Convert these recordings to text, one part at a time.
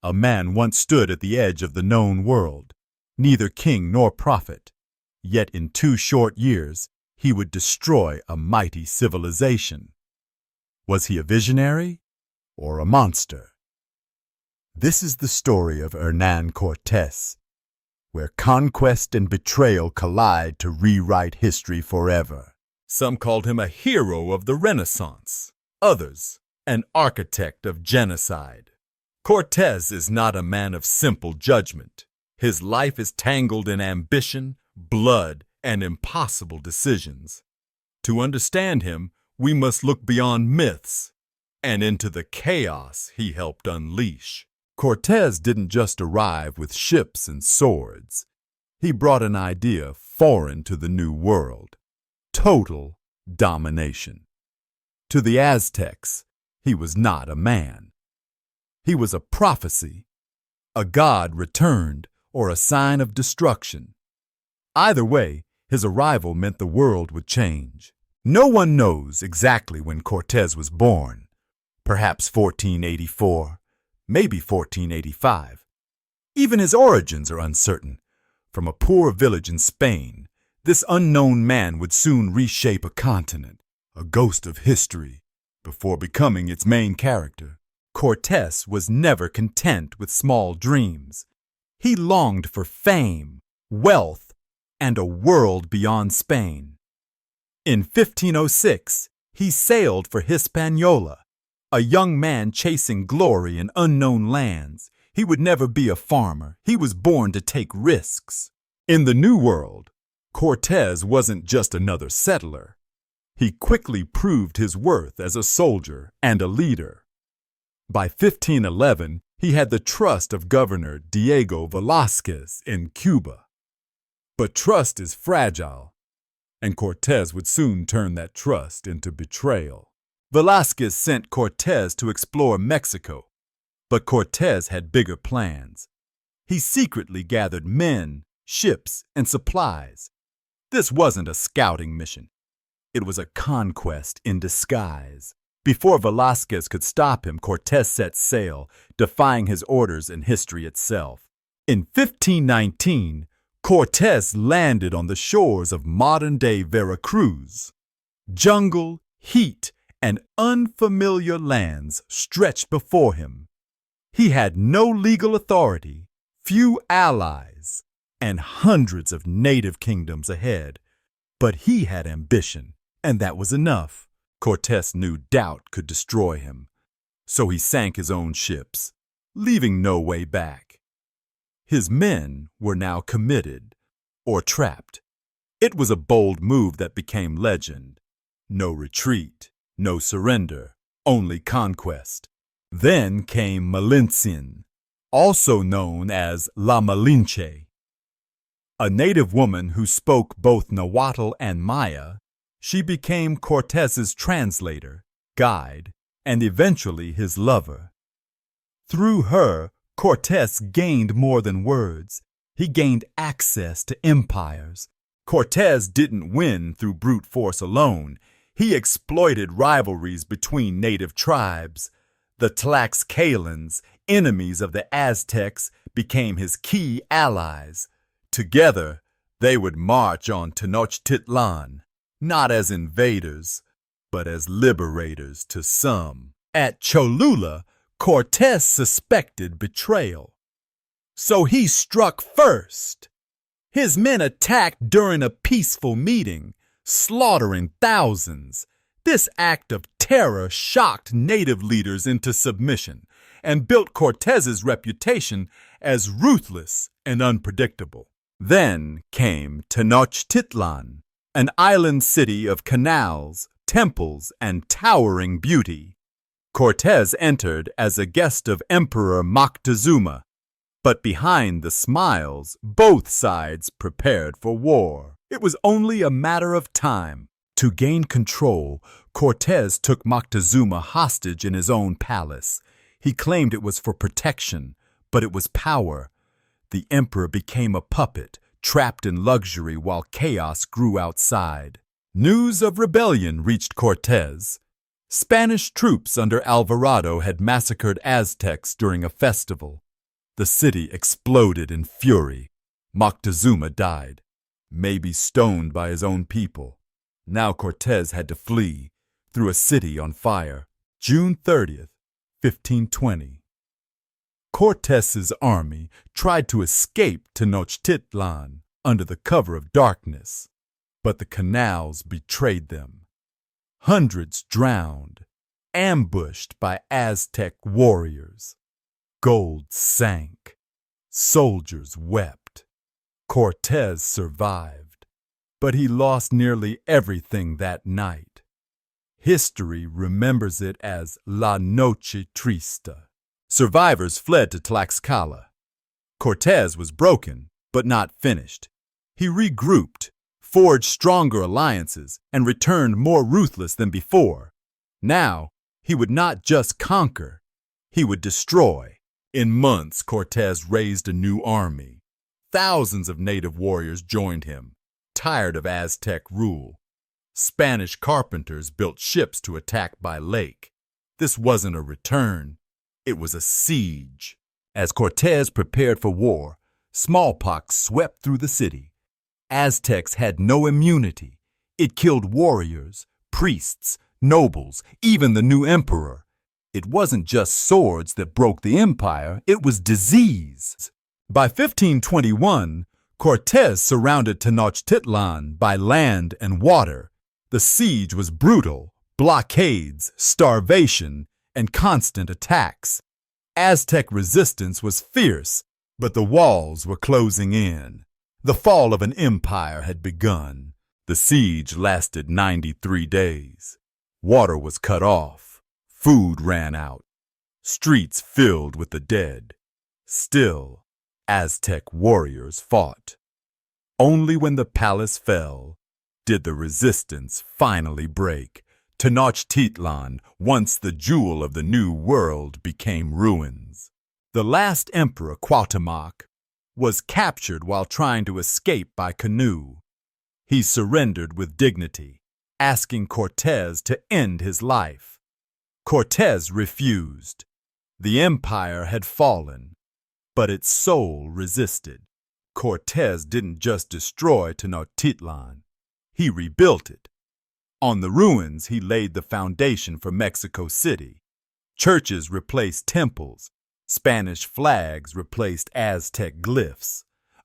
A man once stood at the edge of the known world, neither king nor prophet, yet in 2 short years he would destroy a mighty civilization. Was he a visionary or a monster? This is the story of Hernán Cortés, where conquest and betrayal collide to rewrite history forever. Some called him a hero of the Renaissance, others an architect of genocide. Cortés is not a man of simple judgment. His life is tangled in ambition, blood, and impossible decisions. To understand him, we must look beyond myths and into the chaos he helped unleash. Cortés didn't just arrive with ships and swords. He brought an idea foreign to the New World: total domination. To the Aztecs, he was not a man. He was a prophecy, a god returned, or a sign of destruction. Either way, his arrival meant the world would change. No one knows exactly when Cortés was born. Perhaps 1484, maybe 1485. Even his origins are uncertain. From a poor village in Spain, this unknown man would soon reshape a continent, a ghost of history, before becoming its main character. Cortés was never content with small dreams. He longed for fame, wealth, and a world beyond Spain. In 1506, he sailed for Hispaniola, a young man chasing glory in unknown lands. He would never be a farmer. He was born to take risks. In the New World, Cortés wasn't just another settler. He quickly proved his worth as a soldier and a leader. By 1511, he had the trust of Governor Diego Velázquez in Cuba. But trust is fragile, and Cortés would soon turn that trust into betrayal. Velázquez sent Cortés to explore Mexico, but Cortés had bigger plans. He secretly gathered men, ships, and supplies. This wasn't a scouting mission. It was a conquest in disguise. Before Velázquez could stop him, Cortés set sail, defying his orders and history itself. In 1519, Cortés landed on the shores of modern-day Veracruz. Jungle, heat, and unfamiliar lands stretched before him. He had no legal authority, few allies, and hundreds of native kingdoms ahead. But he had ambition, and that was enough. Cortés knew doubt could destroy him, so he sank his own ships, leaving no way back. His men were now committed, or trapped. It was a bold move that became legend. No retreat, no surrender, only conquest. Then came Malintzin, also known as La Malinche. A native woman who spoke both Nahuatl and Maya, she became Cortés's translator, guide, and eventually his lover. Through her, Cortés gained more than words. He gained access to empires. Cortés didn't win through brute force alone. He exploited rivalries between native tribes. The Tlaxcalans, enemies of the Aztecs, became his key allies. Together, they would march on Tenochtitlán, not as invaders, but as liberators to some. At Cholula, Cortés suspected betrayal. So he struck first. His men attacked during a peaceful meeting, slaughtering thousands. This act of terror shocked native leaders into submission and built Cortés's reputation as ruthless and unpredictable. Then came Tenochtitlán, an island city of canals, temples, and towering beauty. Cortés entered as a guest of Emperor Moctezuma, but behind the smiles, both sides prepared for war. It was only a matter of time. To gain control, Cortés took Moctezuma hostage in his own palace. He claimed it was for protection, but it was power. The emperor became a puppet, trapped in luxury while chaos grew outside. News of rebellion reached Cortés. Spanish troops under Alvarado had massacred Aztecs during a festival. The city exploded in fury. Moctezuma died, maybe stoned by his own people. Now Cortés had to flee through a city on fire. June 30th, 1520. Cortés's army tried to escape Tenochtitlan under the cover of darkness, but the canals betrayed them. Hundreds drowned, ambushed by Aztec warriors. Gold sank. Soldiers wept. Cortés survived, but he lost nearly everything that night. History remembers it as La Noche Triste. Survivors fled to Tlaxcala. Cortés was broken, but not finished. He regrouped, forged stronger alliances, and returned more ruthless than before. Now, he would not just conquer, he would destroy. In months, Cortés raised a new army. Thousands of native warriors joined him, tired of Aztec rule. Spanish carpenters built ships to attack by lake. This wasn't a return, it was a siege. As Cortés prepared for war, smallpox swept through the city. Aztecs had no immunity. It killed warriors, priests, nobles, even the new emperor. It wasn't just swords that broke the empire, it was disease. By 1521, Cortés surrounded Tenochtitlan by land and water. The siege was brutal, blockades, starvation, and constant attacks. Aztec resistance was fierce, but the walls were closing in. The fall of an empire had begun. The siege lasted 93 days. Water was cut off. Food ran out. Streets filled with the dead. Still, Aztec warriors fought. Only when the palace fell did the resistance finally break. Tenochtitlan, once the jewel of the New World, became ruins. The last emperor, Cuauhtémoc, was captured while trying to escape by canoe. He surrendered with dignity, asking Cortés to end his life. Cortés refused. The empire had fallen, but its soul resisted. Cortés didn't just destroy Tenochtitlan, he rebuilt it. On the ruins, he laid the foundation for Mexico City. Churches replaced temples. Spanish flags replaced Aztec glyphs.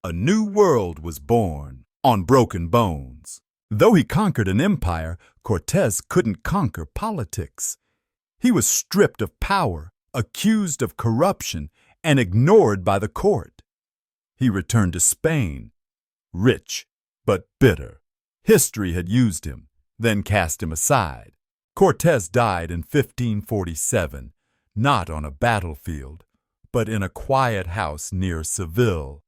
A new world was born on broken bones. Though he conquered an empire, Cortés couldn't conquer politics. He was stripped of power, accused of corruption, and ignored by the court. He returned to Spain, rich but bitter. History had used him, then cast him aside. Cortés died in 1547, not on a battlefield, but in a quiet house near Seville.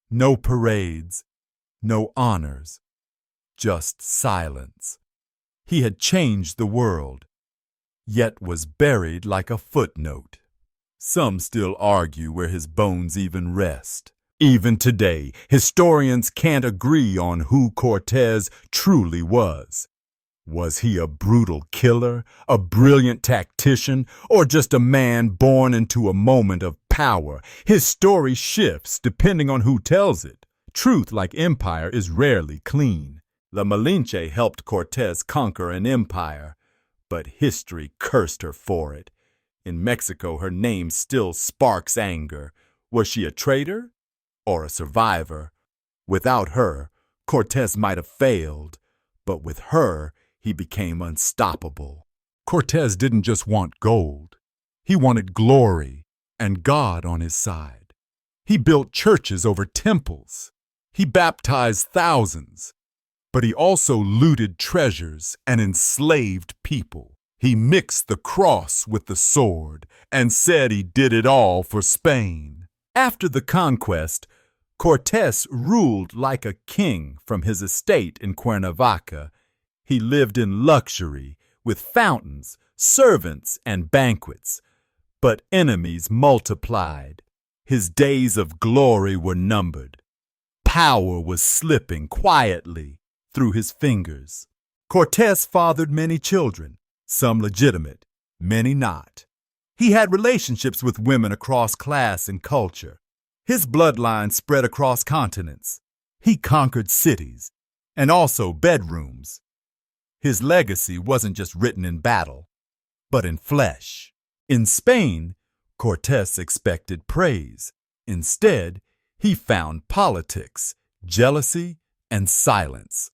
No parades, no honors, just silence. He had changed the world, yet was buried like a footnote. Some still argue where his bones even rest. Even today, historians can't agree on who Cortés truly was. Was he a brutal killer, a brilliant tactician, or just a man born into a moment of power? His story shifts depending on who tells it. Truth, like empire, is rarely clean. La Malinche helped Cortés conquer an empire, but history cursed her for it. In Mexico, her name still sparks anger. Was she a traitor or a survivor? Without her, Cortés might have failed, but with her, he became unstoppable. Cortés didn't just want gold. He wanted glory and God on his side. He built churches over temples. He baptized thousands. But he also looted treasures and enslaved people. He mixed the cross with the sword and said he did it all for Spain. After the conquest, Cortés ruled like a king from his estate in Cuernavaca. He lived in luxury, with fountains, servants, and banquets. But enemies multiplied. His days of glory were numbered. Power was slipping quietly through his fingers. Cortés fathered many children, some legitimate, many not. He had relationships with women across class and culture. His bloodline spread across continents. He conquered cities and also bedrooms. His legacy wasn't just written in battle, but in flesh. In Spain, Cortés expected praise. Instead, he found politics, jealousy, and silence.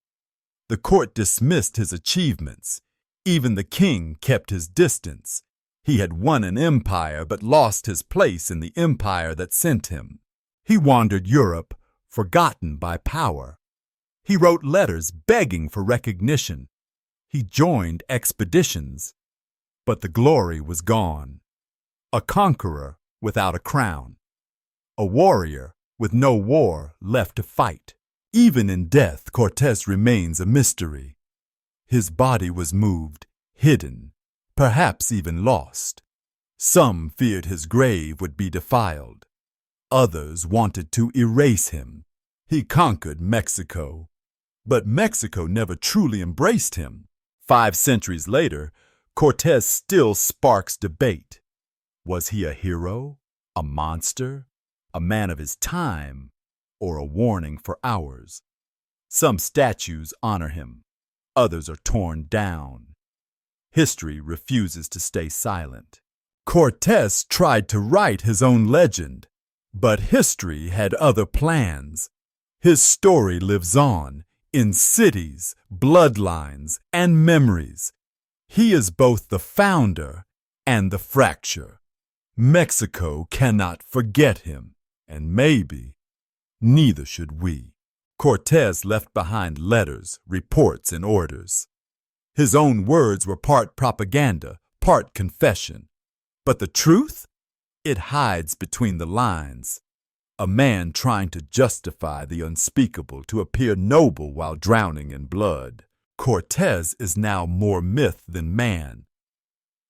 The court dismissed his achievements. Even the king kept his distance. He had won an empire but lost his place in the empire that sent him. He wandered Europe, forgotten by power. He wrote letters begging for recognition. He joined expeditions, but the glory was gone. A conqueror without a crown. A warrior with no war left to fight. Even in death, Cortés remains a mystery. His body was moved, hidden, perhaps even lost. Some feared his grave would be defiled. Others wanted to erase him. He conquered Mexico, but Mexico never truly embraced him. 5 centuries later, Cortés still sparks debate. Was he a hero, a monster, a man of his time, or a warning for ours? Some statues honor him. Others are torn down. History refuses to stay silent. Cortés tried to write his own legend, but history had other plans. His story lives on in cities, bloodlines, and memories. He is both the founder and the fracture. Mexico cannot forget him, and maybe neither should we. Cortés left behind letters, reports, and orders. His own words were part propaganda, part confession. But the truth? It hides between the lines. A man trying to justify the unspeakable to appear noble while drowning in blood. Cortés is now more myth than man.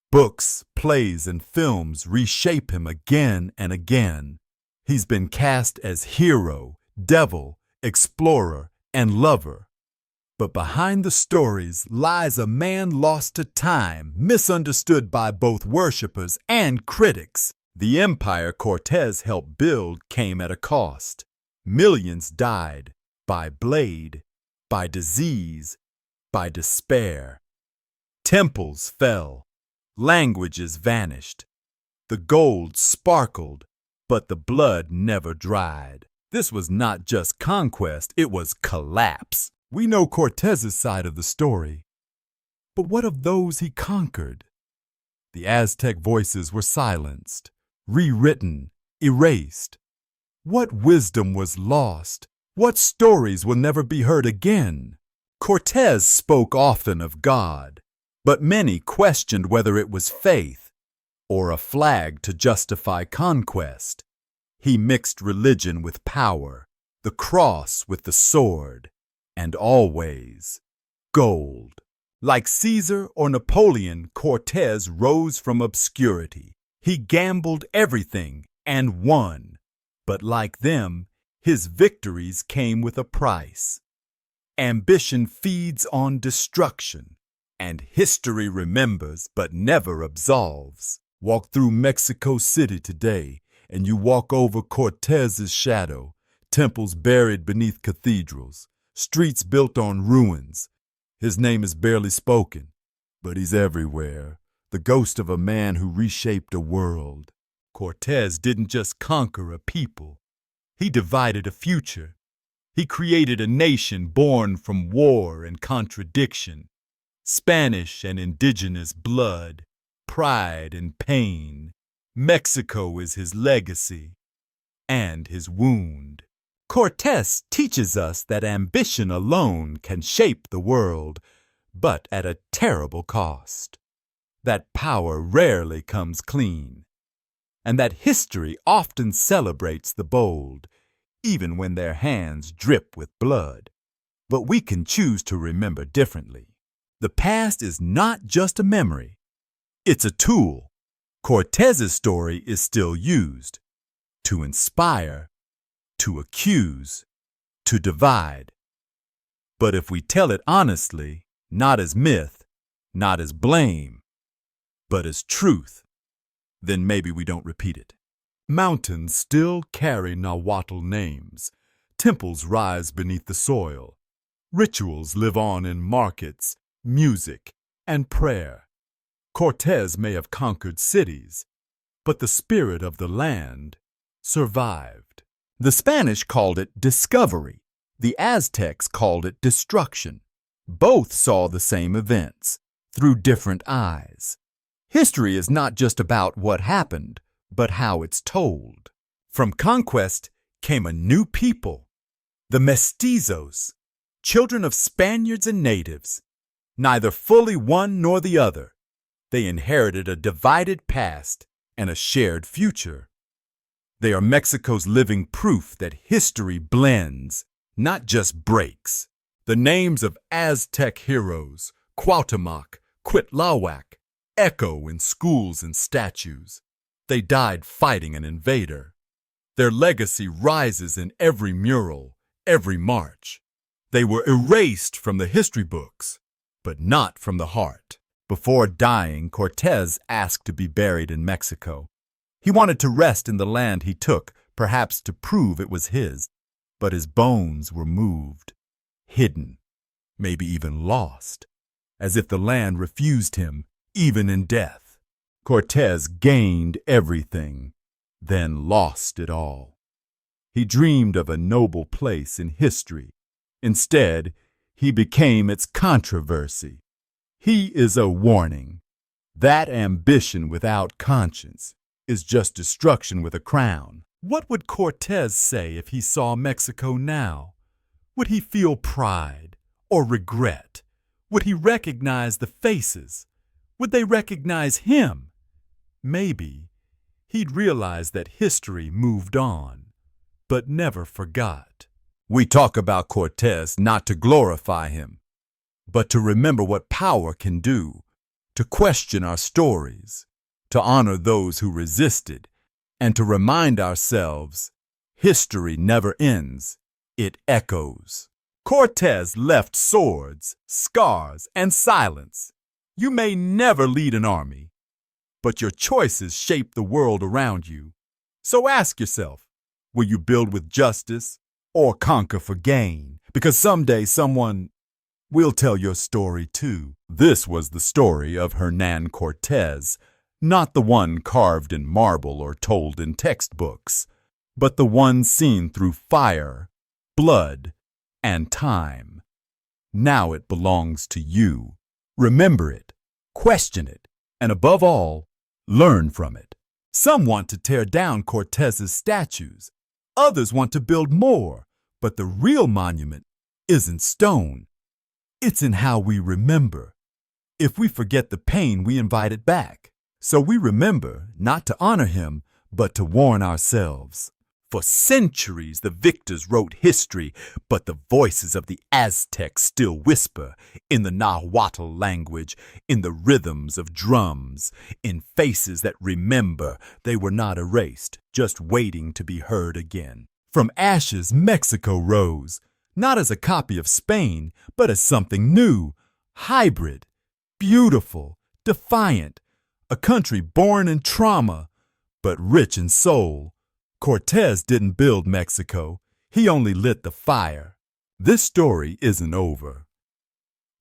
Books, plays, and films reshape him again and again. He's been cast as hero, devil, explorer, and lover. But behind the stories lies a man lost to time, misunderstood by both worshippers and critics. The empire Cortés helped build came at a cost. Millions died by blade, by disease, by despair. Temples fell. Languages vanished. The gold sparkled, but the blood never dried. This was not just conquest, it was collapse. We know Cortés's side of the story. But what of those he conquered? The Aztec voices were silenced, rewritten, erased. What wisdom was lost? What stories will never be heard again? Cortés spoke often of God, but many questioned whether it was faith or a flag to justify conquest. He mixed religion with power, the cross with the sword, and always gold. Like Caesar or Napoleon, Cortés rose from obscurity. He gambled everything and won. But like them, his victories came with a price. Ambition feeds on destruction, and history remembers but never absolves. Walk through Mexico City today, and you walk over Cortés's shadow, temples buried beneath cathedrals, streets built on ruins. His name is barely spoken, but he's everywhere, the ghost of a man who reshaped a world. Cortés didn't just conquer a people, he divided a future. He created a nation born from war and contradiction, Spanish and indigenous blood, pride and pain. Mexico is his legacy and his wound. Cortés teaches us that ambition alone can shape the world, but at a terrible cost. That power rarely comes clean, and that history often celebrates the bold, even when their hands drip with blood. But we can choose to remember differently. The past is not just a memory, it's a tool. Cortés's story is still used to inspire, to accuse, to divide. But if we tell it honestly, not as myth, not as blame, but as truth, then maybe we don't repeat it. Mountains still carry Nahuatl names. Temples rise beneath the soil. Rituals live on in markets, music, and prayer. Cortés may have conquered cities, but the spirit of the land survived. The Spanish called it discovery. The Aztecs called it destruction. Both saw the same events through different eyes. History is not just about what happened, but how it's told. From conquest came a new people, the mestizos, children of Spaniards and natives, neither fully one nor the other. They inherited a divided past and a shared future. They are Mexico's living proof that history blends, not just breaks. The names of Aztec heroes, Cuauhtémoc, Cuitláhuac, echo in schools and statues. They died fighting an invader. Their legacy rises in every mural, every march. They were erased from the history books, but not from the heart. Before dying, Cortés asked to be buried in Mexico. He wanted to rest in the land he took, perhaps to prove it was his. But his bones were moved, hidden, maybe even lost, as if the land refused him, even in death. Cortés gained everything, then lost it all. He dreamed of a noble place in history. Instead, he became its controversy. He is a warning. That ambition without conscience is just destruction with a crown. What would Cortés say if he saw Mexico now? Would he feel pride or regret? Would he recognize the faces? Would they recognize him? Maybe he'd realize that history moved on, but never forgot. We talk about Cortés not to glorify him, but to remember what power can do, to question our stories, to honor those who resisted, and to remind ourselves, history never ends, it echoes. Cortés left swords, scars, and silence. You may never lead an army, but your choices shape the world around you. So ask yourself, will you build with justice or conquer for gain? Because someday someone will tell your story too. This was the story of Hernán Cortés, not the one carved in marble or told in textbooks, but the one seen through fire, blood, and time. Now it belongs to you. Remember it, question it, and above all, learn from it. Some want to tear down Cortés's statues. Others want to build more, but the real monument isn't stone. It's in how we remember. If we forget the pain, we invite it back. So we remember not to honor him, but to warn ourselves. For centuries, the victors wrote history, but the voices of the Aztecs still whisper in the Nahuatl language, in the rhythms of drums, in faces that remember they were not erased, just waiting to be heard again. From ashes, Mexico rose, not as a copy of Spain, but as something new, hybrid, beautiful, defiant, a country born in trauma, but rich in soul. Cortés didn't build Mexico, he only lit the fire. This story isn't over.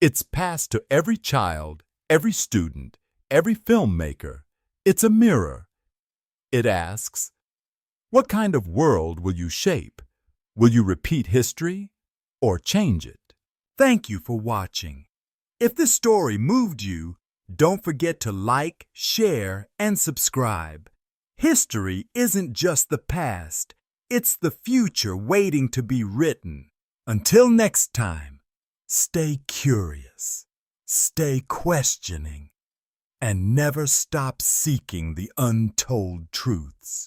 It's passed to every child, every student, every filmmaker. It's a mirror. It asks, what kind of world will you shape? Will you repeat history or change it? Thank you for watching. If this story moved you, don't forget to like, share, and subscribe. History isn't just the past, it's the future waiting to be written. Until next time, stay curious, stay questioning, and never stop seeking the untold truths.